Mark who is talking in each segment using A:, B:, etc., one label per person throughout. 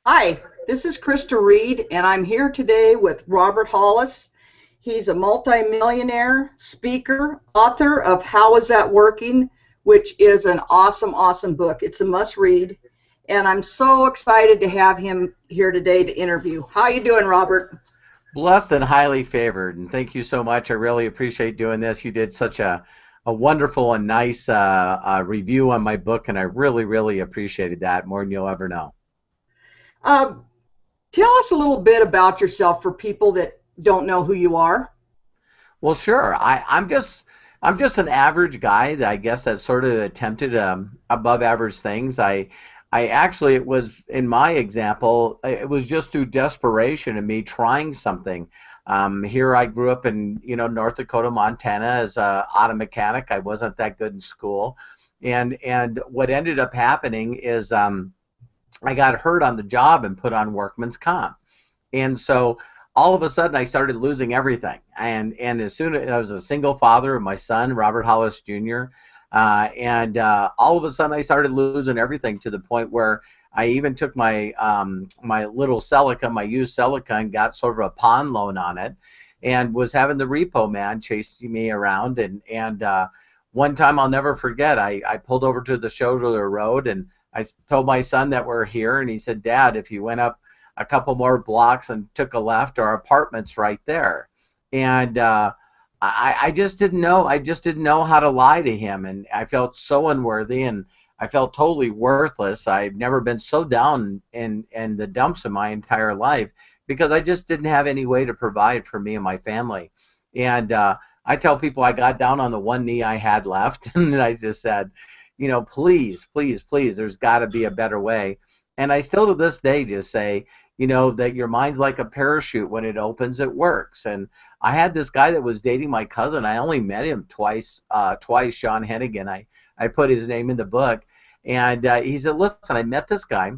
A: Hi, this is Christa Reid, and I'm here today with Robert Hollis. He's a multimillionaire, speaker, author of How Is That Working, which is an awesome, awesome book. It's a must-read, and I'm so excited to have him here today to interview. How you doing, Robert?
B: Blessed and highly favored, and thank you so much. I really appreciate doing this. You did such a wonderful and nice review on my book, and I really, really appreciated that more than you'll ever know.
A: Uh, Tell us a little bit about yourself for people that don't know who you are.
B: Well, sure. I'm just an average guy that I guess that sort of attempted above average things. I actually it was in my example it was just through desperation and me trying something. Here I grew up in North Dakota, Montana as a auto mechanic. I wasn't that good in school, and what ended up happening is I got hurt on the job and put on workman's comp. And so all of a sudden I started losing everything. And as soon as I was a single father of my son, Robert Hollis Jr., and all of a sudden I started losing everything to the point where I even took my little Celica, my used Celica, and got sort of a pawn loan on it, and was having the repo man chasing me around. And one time I'll never forget, I pulled over to the shoulder of the road, and I told my son that we're here, and he said, "Dad, if you went up a couple more blocks and took a left, our apartment's right there." And I just didn't know. I just didn't know how to lie to him, and I felt so unworthy, and I felt totally worthless. I've never been so down in the dumps in my entire life because I just didn't have any way to provide for me and my family. And I tell people I got down on the one knee I had left, and I just said, please, please, please, there's got to be a better way. And I still to this day just say, that your mind's like a parachute. When it opens, it works. And I had this guy that was dating my cousin. I only met him twice, Sean Hennigan. I put his name in the book. And he said, "Listen, I met this guy,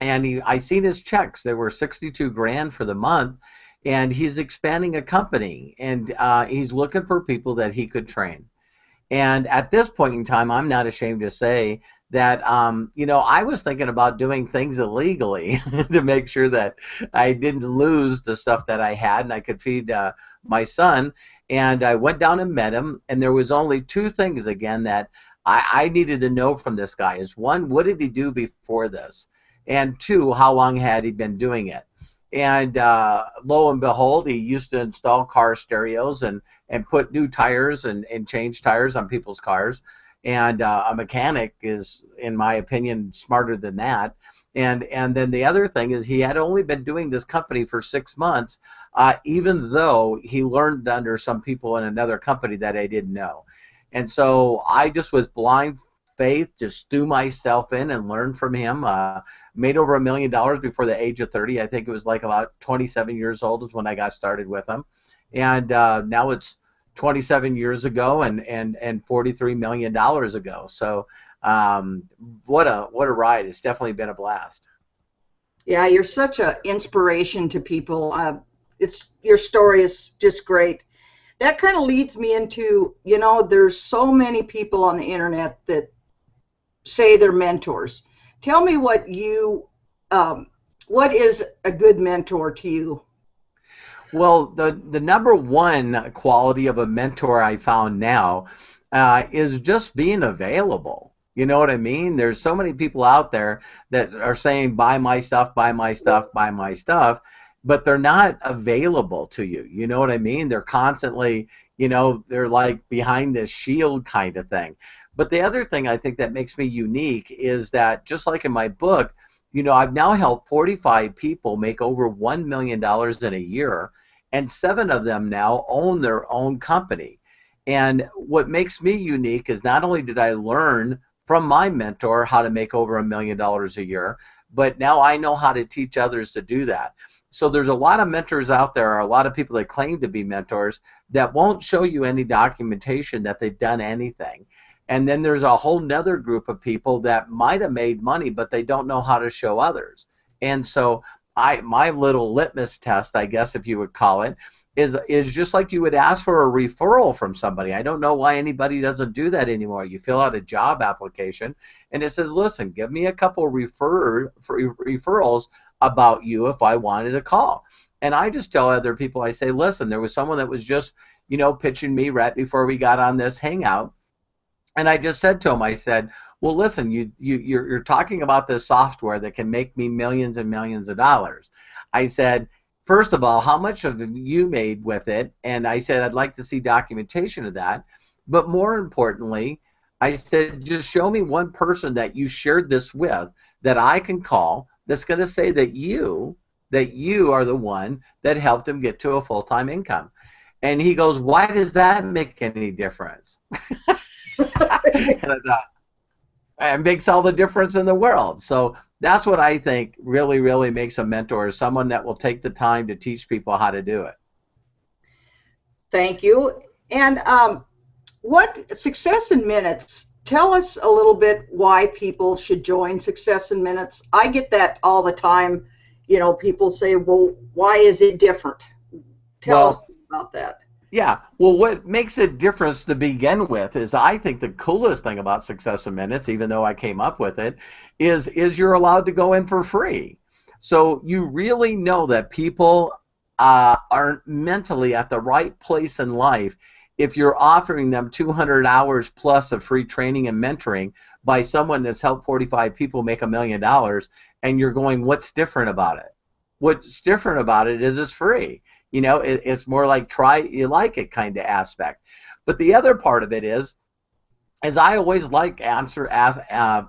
B: and I seen his checks. They were 62 grand for the month, and he's expanding a company, and he's looking for people that he could train." And at this point in time, I'm not ashamed to say that, I was thinking about doing things illegally to make sure that I didn't lose the stuff that I had and I could feed my son. And I went down and met him, and there was only two things, again, that I needed to know from this guy. Is one, what did he do before this? And two, how long had he been doing it? And lo and behold, he used to install car stereos and put new tires and change tires on people's cars. And a mechanic is, in my opinion, smarter than that. And then the other thing is he had only been doing this company for 6 months, even though he learned under some people in another company that I didn't know. And so I just was blind faith, just threw myself in and learned from him. Made over $1 million before the age of 30. I think it was like about 27 years old is when I got started with him. And now it's 27 years ago and $43 million ago. So what a ride. It's definitely been a blast.
A: Yeah, you're such an inspiration to people. It's your story is just great. That kind of leads me into, there's so many people on the internet that say they're mentors. Tell me what is a good mentor to you?
B: Well, the number one quality of a mentor I found now is just being available. You know what I mean? There's so many people out there that are saying, buy my stuff, buy my stuff, buy my stuff, but they're not available to you. You know what I mean? They're constantly, they're like behind this shield kind of thing. But the other thing I think that makes me unique is that, just like in my book, I've now helped 45 people make over $1 million in a year, and 7 of them now own their own company. And what makes me unique is not only did I learn from my mentor how to make over $1 million a year, but now I know how to teach others to do that. So there's a lot of mentors out there, or a lot of people that claim to be mentors, that won't show you any documentation that they've done anything. And then there's a whole nother group of people that might have made money, but they don't know how to show others. And so my little litmus test, I guess if you would call it, is just like you would ask for a referral from somebody. I don't know why anybody doesn't do that anymore. You fill out a job application and it says, listen, give me a couple referrals about you if I wanted to call. And I just tell other people, I say, listen, there was someone that was just, pitching me right before we got on this hangout. And I just said to him, I said, well, listen, you're talking about this software that can make me millions and millions of dollars. I said, first of all, how much have you made with it? And I said, I'd like to see documentation of that. But more importantly, I said, just show me one person that you shared this with that I can call that's going to say that you are the one that helped him get to a full-time income. And he goes, why does that make any difference? And I thought, it makes all the difference in the world. So that's what I think really, really makes a mentor, is someone that will take the time to teach people how to do it.
A: Thank you. And what Success in Minutes, tell us a little bit why people should join Success in Minutes. I get that all the time. People say, well, why is it different? Tell us about that.
B: Yeah, well, what makes a difference to begin with is, I think the coolest thing about Success in Minutes, even though I came up with it, is you're allowed to go in for free. So you really know that people are mentally at the right place in life if you're offering them 200 hours plus of free training and mentoring by someone that's helped 45 people make $1 million, and you're going, what's different about it? What's different about it is it's free. It's more like try you like it kind of aspect. But the other part of it is I always like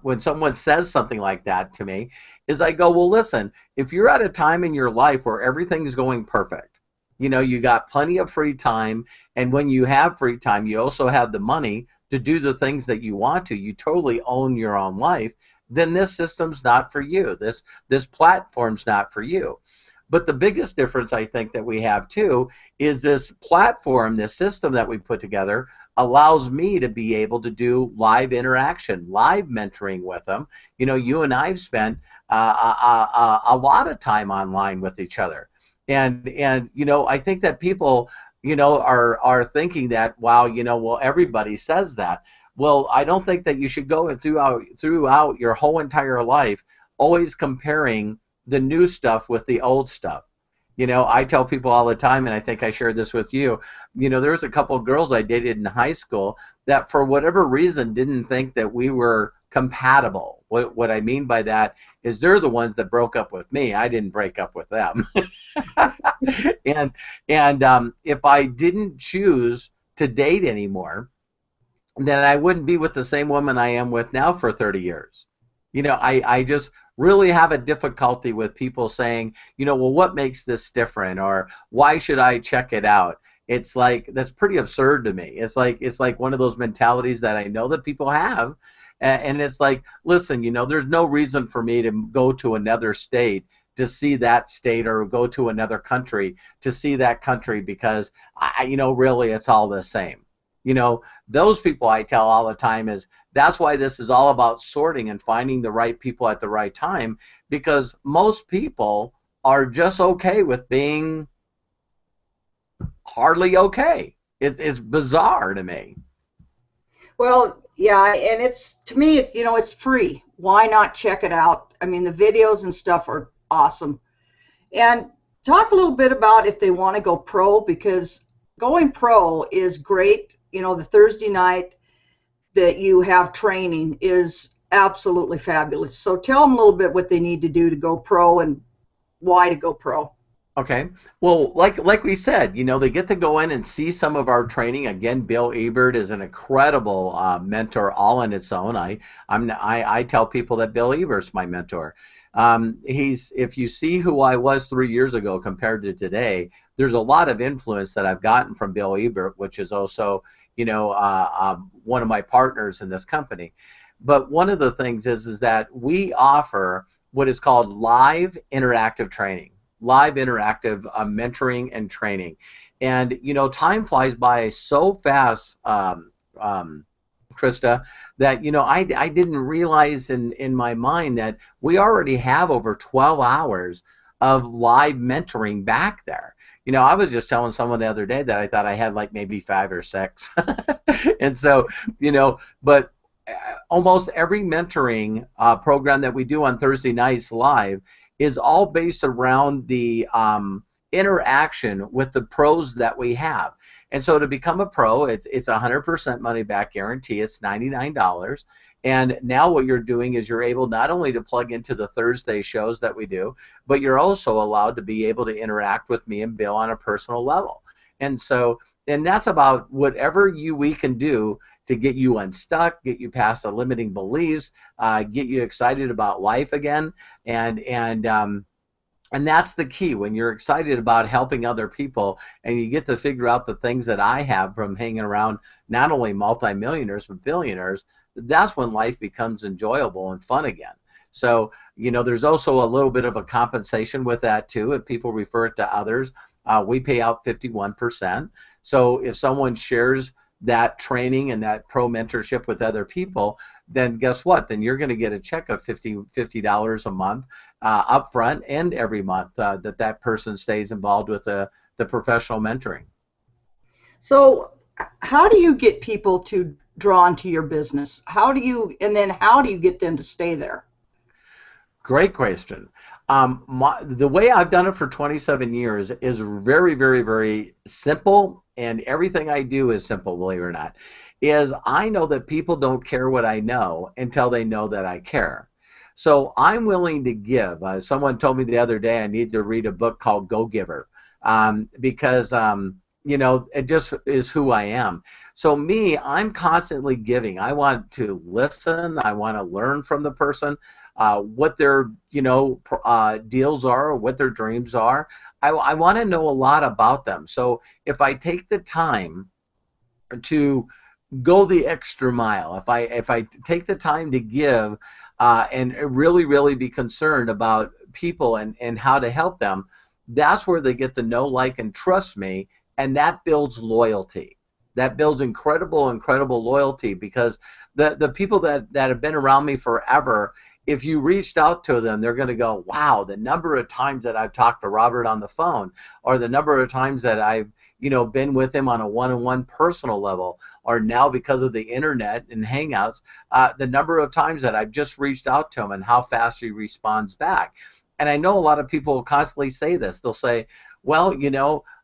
B: when someone says something like that to me, is I go, well, listen, if you're at a time in your life where everything's going perfect, you got plenty of free time, and when you have free time, you also have the money to do the things that you want to. You totally own your own life. Then this system's not for you. This platform's not for you. But the biggest difference, I think, that we have too is this platform, this system that we put together allows me to be able to do live interaction, live mentoring with them. You and I have spent a lot of time online with each other, and I think that people are thinking that, wow, well, everybody says that. Well, I don't think that you should go throughout your whole entire life always comparing the new stuff with the old stuff. I tell people all the time, and I think I shared this with you, there was a couple of girls I dated in high school that for whatever reason didn't think that we were compatible. What I mean by that is they're the ones that broke up with me. I didn't break up with them. and if I didn't choose to date anymore, then I wouldn't be with the same woman I am with now for 30 years. I just really have a difficulty with people saying, well, what makes this different, or why should I check it out? It's like, that's pretty absurd to me. It's like one of those mentalities that I know that people have, and it's like, listen, there's no reason for me to go to another state to see that state, or go to another country to see that country, because really it's all the same. Those people, I tell all the time, is that's why this is all about sorting and finding the right people at the right time, because most people are just okay with being hardly okay. It's bizarre to me.
A: Well, yeah, and to me, it's free. Why not check it out? I mean, the videos and stuff are awesome. And talk a little bit about if they want to go pro, because going pro is great. The Thursday night that you have training is absolutely fabulous. So tell them a little bit what they need to do to go pro and why to go pro.
B: Okay. Well, like we said, they get to go in and see some of our training. Again, Bill Ebert is an incredible mentor all on its own. I tell people that Bill Ebert's my mentor. If you see who I was 3 years ago compared to today, there's a lot of influence that I've gotten from Bill Ebert, which is also, one of my partners in this company. But one of the things is that we offer what is called live interactive training, live interactive mentoring and training. And, time flies by so fast, Christa, that I didn't realize in my mind that we already have over 12 hours of live mentoring back there. I was just telling someone the other day that I thought I had like maybe 5 or 6. And so, but almost every mentoring program that we do on Thursday nights live is all based around the interaction with the pros that we have. And so to become a pro, it's 100% money back guarantee. It's $99. And now what you're doing is you're able not only to plug into the Thursday shows that we do, but you're also allowed to be able to interact with me and Bill on a personal level. And so, and that's about whatever we can do to get you unstuck, get you past the limiting beliefs, get you excited about life again, and that's the key. When you're excited about helping other people and you get to figure out the things that I have from hanging around not only multimillionaires but billionaires, that's when life becomes enjoyable and fun again. So, there's also a little bit of a compensation with that too. If people refer it to others, we pay out 51%. So if someone shares that training and that pro mentorship with other people, then guess what? Then you're going to get a check of $50 a month up front and every month that person stays involved with the professional mentoring.
A: So how do you get people to draw into your business? How do you get them to stay there?
B: Great question. The way I've done it for 27 years is very, very, very simple, and everything I do is simple, believe it or not, is I know that people don't care what I know until they know that I care. So I'm willing to give. Someone told me the other day I need to read a book called Go Giver because it just is who I am. So I'm constantly giving. I want to listen. I want to learn from the person, what their deals are, what their dreams are. I want to know a lot about them. So if I take the time to go the extra mile, if I take the time to give and really, really be concerned about people and how to help them, that's where they get to know, like, and trust me, and that builds loyalty. That builds incredible loyalty, because the people that have been around me forever, if you reached out to them, they're going to go, wow, the number of times that I've talked to Robert on the phone, or the number of times that I've been with him on a one-on-one personal level, or now because of the internet and Hangouts, the number of times that I've just reached out to him and how fast he responds back. And I know a lot of people constantly say this. They'll say, well,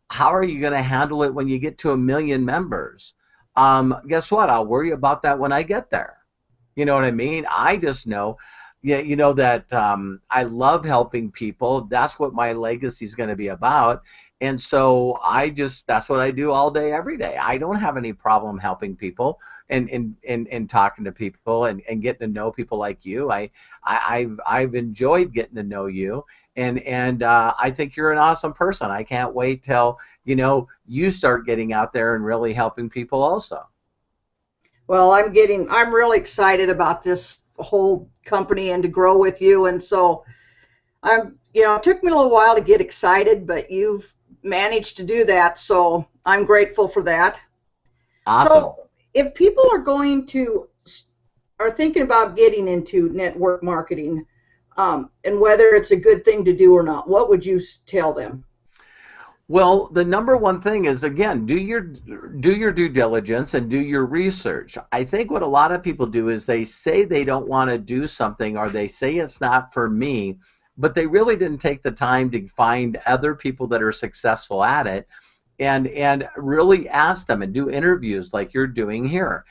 B: how are you going to handle it when you get to 1 million members? Guess what? I'll worry about that when I get there. You know what I mean? I just know, that I love helping people. That's what my legacy is going to be about. And so that's what I do all day, every day. I don't have any problem helping people and talking to people and getting to know people like you. I've enjoyed getting to know you. And I think you're an awesome person. I can't wait till you start getting out there and really helping people also.
A: Well, I'm really excited about this whole company and to grow with you. And so it took me a little while to get excited, but you've managed to do that. So I'm grateful for that.
B: Awesome.
A: So if people are thinking about getting into network marketing, and whether it's a good thing to do or not, what would you tell them?
B: Well, the number one thing is, again, do your due diligence and do your research. I think what a lot of people do is they say they don't want to do something, or they say it's not for me, but they really didn't take the time to find other people that are successful at it and really ask them and do interviews like you're doing here.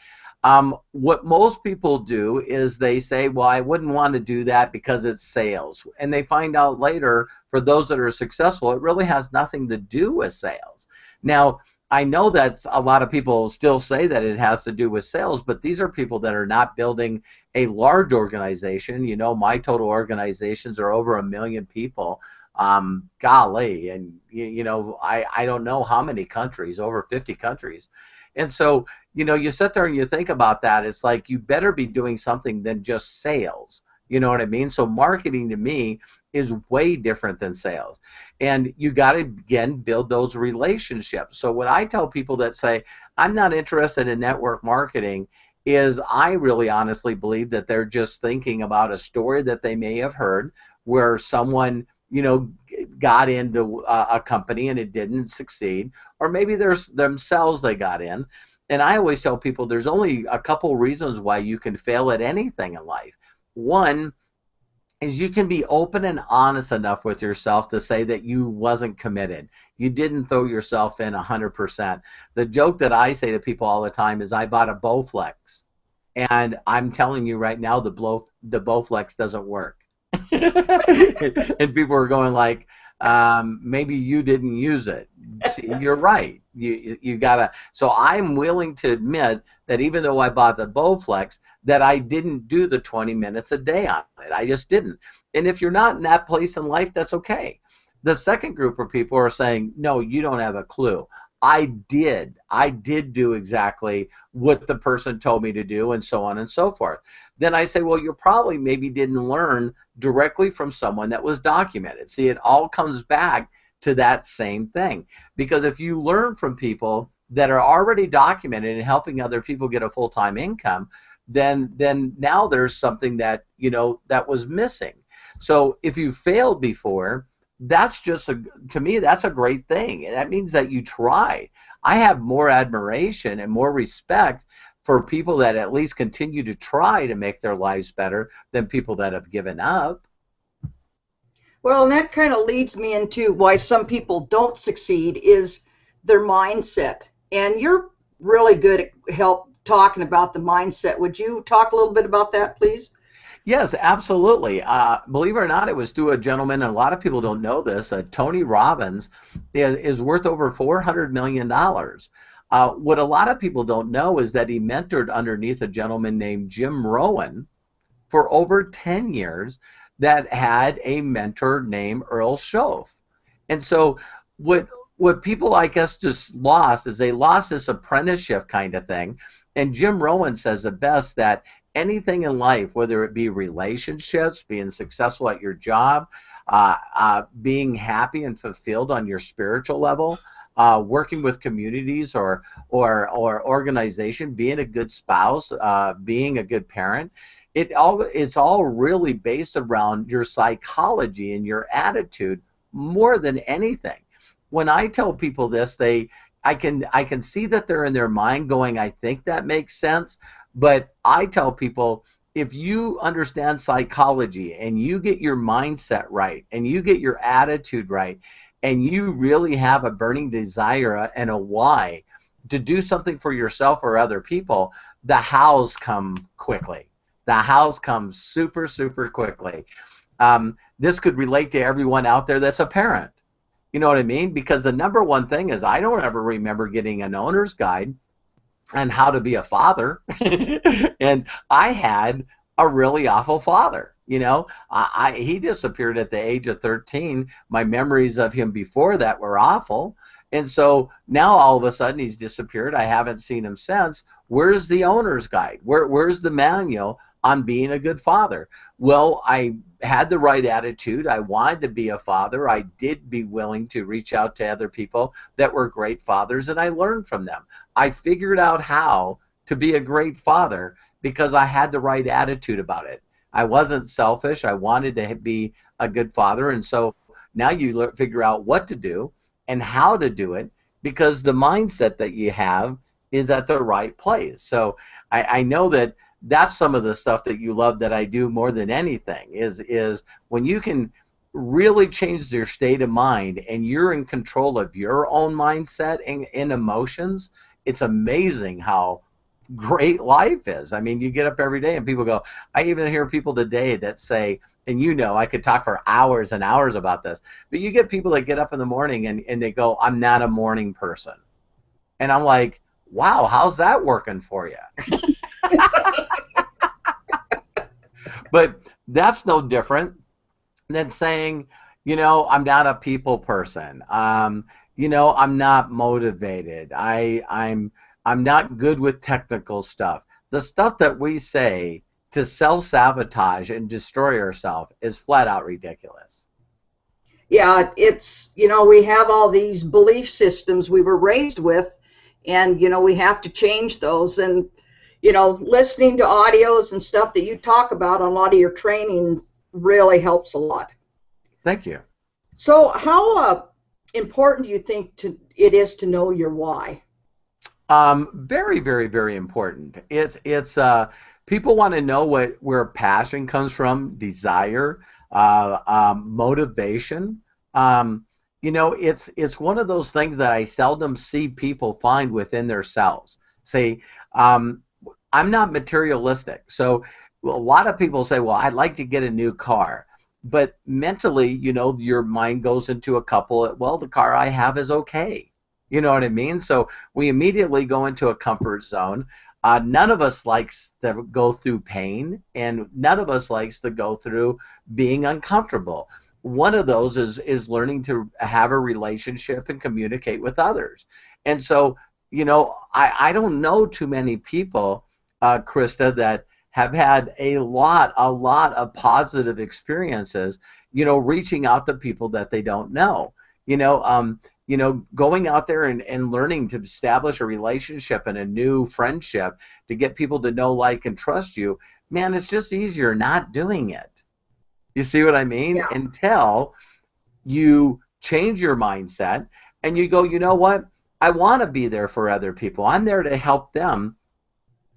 B: What most people do is they say, well, I wouldn't want to do that because it's sales. And they find out later, for those that are successful, it really has nothing to do with sales. Now, I know that a lot of people still say that it has to do with sales, but these are people that are not building a large organization. My total organizations are over 1 million people. Golly, and I don't know how many countries, over 50 countries. And so, you sit there and you think about that. It's like you better be doing something than just sales. You know what I mean? So marketing to me is way different than sales. And you got to, again, build those relationships. So what I tell people that say, I'm not interested in network marketing, is I really honestly believe that they're just thinking about a story that they may have heard where someone got into a company and it didn't succeed, or maybe there's themselves they got in. And I always tell people there's only a couple reasons why you can fail at anything in life. One is you can be open and honest enough with yourself to say that you wasn't committed. You didn't throw yourself in 100%. The joke that I say to people all the time is I bought a Bowflex, and I'm telling you right now the Bowflex doesn't work. And people are going like, maybe you didn't use it. See, you're right. You gotta. So I'm willing to admit that even though I bought the Bowflex, that I didn't do the 20 minutes a day on it. I just didn't. And if you're not in that place in life, that's okay. The second group of people are saying, no, you don't have a clue. I did do exactly what the person told me to do, and so on and so forth. Then I say, well, you probably maybe didn't learn directly from someone that was documented. See, it all comes back to that same thing. Because if you learn from people that are already documented and helping other people get a full-time income, then now there's something that, that was missing. So if you failed before, that's just to me, that's a great thing. That means that you tried. I have more admiration and more respect for people that at least continue to try to make their lives better than people that have given up.
A: Well, and that kind of leads me into why some people don't succeed is their mindset. And you're really good at help talking about the mindset. Would you talk a little bit about that, please?
B: Yes, absolutely. Believe it or not, it was through a gentleman, and a lot of people don't know this. Tony Robbins is worth over $400 million. What a lot of people don't know is that he mentored underneath a gentleman named Jim Rohn for over 10 years that had a mentor named Earl Schoaf. And so what people, I guess, just lost is they lost this apprenticeship kind of thing. And Jim Rohn says it best that anything in life, whether it be relationships, being successful at your job, being happy and fulfilled on your spiritual level, working with communities or organization, being a good spouse, being a good parent, it's all really based around your psychology and your attitude more than anything. When I tell people this, I can see that they're in their mind going, I think that makes sense. But I tell people, if you understand psychology and you get your mindset right and you get your attitude right and you really have a burning desire and a why to do something for yourself or other people, the hows come quickly. The hows come super, super quickly. This could relate to everyone out there that's a parent. You know what I mean? Because the number one thing is I don't ever remember getting an owner's guide on how to be a father. And I had a really awful father. He disappeared at the age of 13. My memories of him before that were awful. And so now all of a sudden he's disappeared. I haven't seen him since. Where's the owner's guide? Where's the manual on being a good father? Well, I had the right attitude. I wanted to be a father. I did be willing to reach out to other people that were great fathers, and I learned from them. I figured out how to be a great father because I had the right attitude about it. I wasn't selfish. I wanted to be a good father, and so now you figure out what to do and how to do it because the mindset that you have is at the right place. So I know that that's some of the stuff that you love that I do more than anything is when you can really change your state of mind and you're in control of your own mindset and emotions, it's amazing how great life is. I mean, you get up every day and people go, I even hear people today that say, and I could talk for hours and hours about this, but you get people that get up in the morning and they go, I'm not a morning person. And I'm like, wow, how's that working for you? But that's no different than saying, I'm not a people person. I'm not motivated. I'm not good with technical stuff. The stuff that we say to self-sabotage and destroy ourselves is flat out ridiculous.
A: Yeah, it's, we have all these belief systems we were raised with, and, we have to change those. And, listening to audios and stuff that you talk about on a lot of your training really helps a lot.
B: Thank you.
A: So how important do you think it is to know your why?
B: Very, very, very important. It's people want to know where passion comes from, desire, motivation. Um, it's one of those things that I seldom see people find within themselves. Say, um, I'm not materialistic, so a lot of people say, "Well, I'd like to get a new car." But mentally, your mind goes into a couple. Well, the car I have is okay. You know what I mean? So we immediately go into a comfort zone. None of us likes to go through pain, and none of us likes to go through being uncomfortable. One of those is learning to have a relationship and communicate with others. And so, I don't know too many people, Krista, that have had a lot of positive experiences, reaching out to people that they don't know. You know, um, going out there and learning to establish a relationship and a new friendship to get people to know, like, and trust you, man, it's just easier not doing it. You see what I mean?
A: Yeah.
B: Until you change your mindset and you go, you know what? I want to be there for other people. I'm there to help them.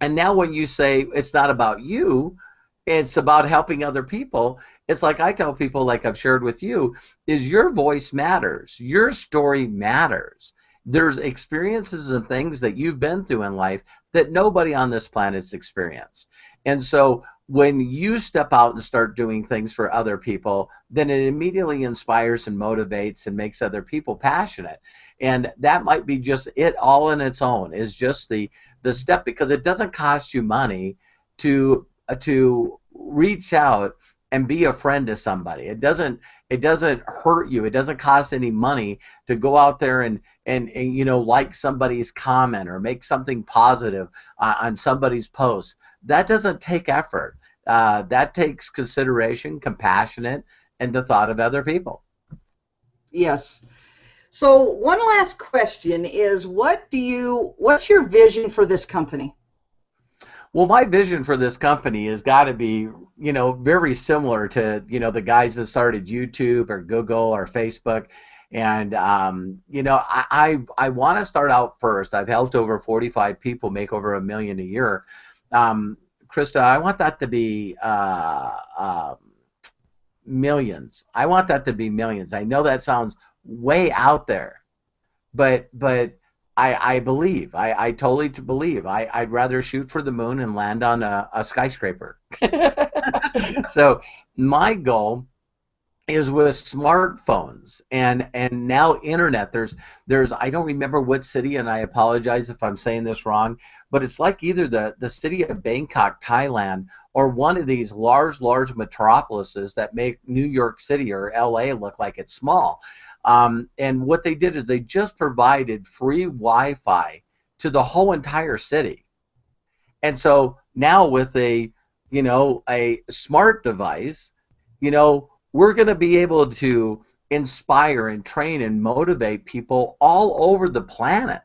B: And now when you say it's not about you, it's about helping other people. It's like I tell people, like I've shared with you, is your voice matters. Your story matters. There's experiences and things that you've been through in life that nobody on this planet's experienced. And so when you step out and start doing things for other people, then it immediately inspires and motivates and makes other people passionate. And that might be just it all in its own, is just the step, because it doesn't cost you money to reach out and be a friend to somebody. It doesn't hurt you. It doesn't cost any money to go out there and like somebody's comment or make something positive on somebody's post. That doesn't take effort. That takes consideration, compassionate, and the thought of other people.
A: Yes. So one last question is, what's your vision for this company?
B: Well, my vision for this company has got to be, very similar to, the guys that started YouTube or Google or Facebook. And, I want to start out first. I've helped over 45 people make over $1 million a year. Um, Krista, I want that to be millions. I want that to be millions. I know that sounds way out there, but I believe. I totally believe. I'd rather shoot for the moon and land on a skyscraper. So my goal is with smartphones and now internet. There's I don't remember what city, and I apologize if I'm saying this wrong, but it's like either the city of Bangkok, Thailand, or one of these large metropolises that make New York City or LA look like it's small. And what they did is they just provided free Wi-Fi to the whole entire city. And so now with a smart device, we're going to be able to inspire and train and motivate people all over the planet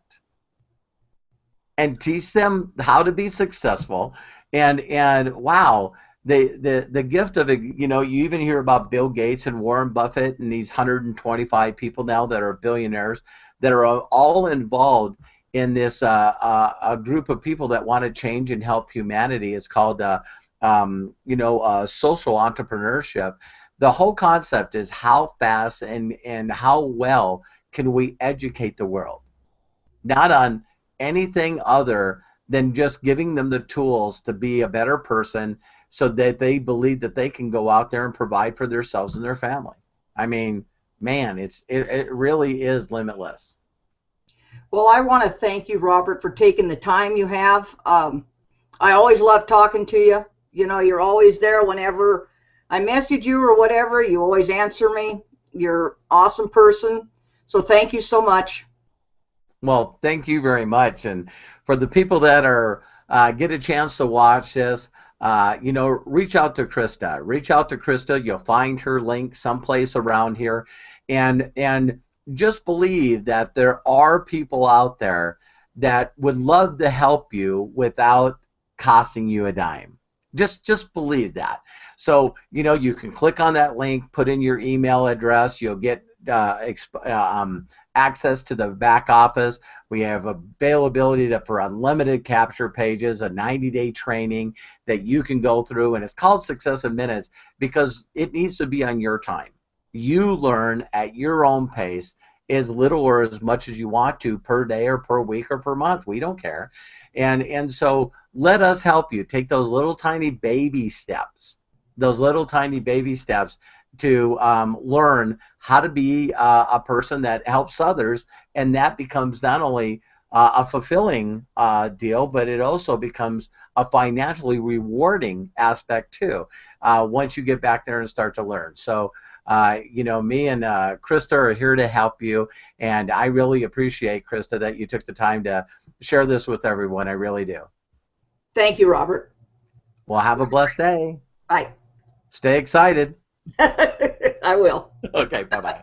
B: and teach them how to be successful. And wow, the gift of it, you even hear about Bill Gates and Warren Buffett and these 125 people now that are billionaires that are all involved in this a group of people that want to change and help humanity. It's called social entrepreneurship. The whole concept is how fast and how well can we educate the world, not on anything other than just giving them the tools to be a better person so that they believe that they can go out there and provide for themselves and their family. I mean, man, it really is limitless.
A: Well, I want to thank you, Robert, for taking the time you have. I always love talking to you. You're always there whenever I message you or whatever. You always answer me. You're an awesome person. So thank you so much.
B: Well, thank you very much. And for the people that are get a chance to watch this, reach out to Krista. Reach out to Krista. You'll find her link someplace around here, and just believe that there are people out there that would love to help you without costing you a dime. Just believe that. So, you can click on that link, put in your email address. You'll get access to the back office. We have availability for unlimited capture pages, a 90-day training that you can go through, and it's called Success in Minutes because it needs to be on your time. You learn at your own pace, as little or as much as you want to per day or per week or per month. We don't care. And so let us help you take those little tiny baby steps, to learn how to be a person that helps others, and that becomes not only a fulfilling deal, but it also becomes a financially rewarding aspect too once you get back there and start to learn. So me and Christa are here to help you, and I really appreciate, Christa, that you took the time to share this with everyone. I really do.
A: Thank you, Robert.
B: Well, have a blessed day.
A: Bye.
B: Stay excited.
A: I will.
B: Okay, bye-bye.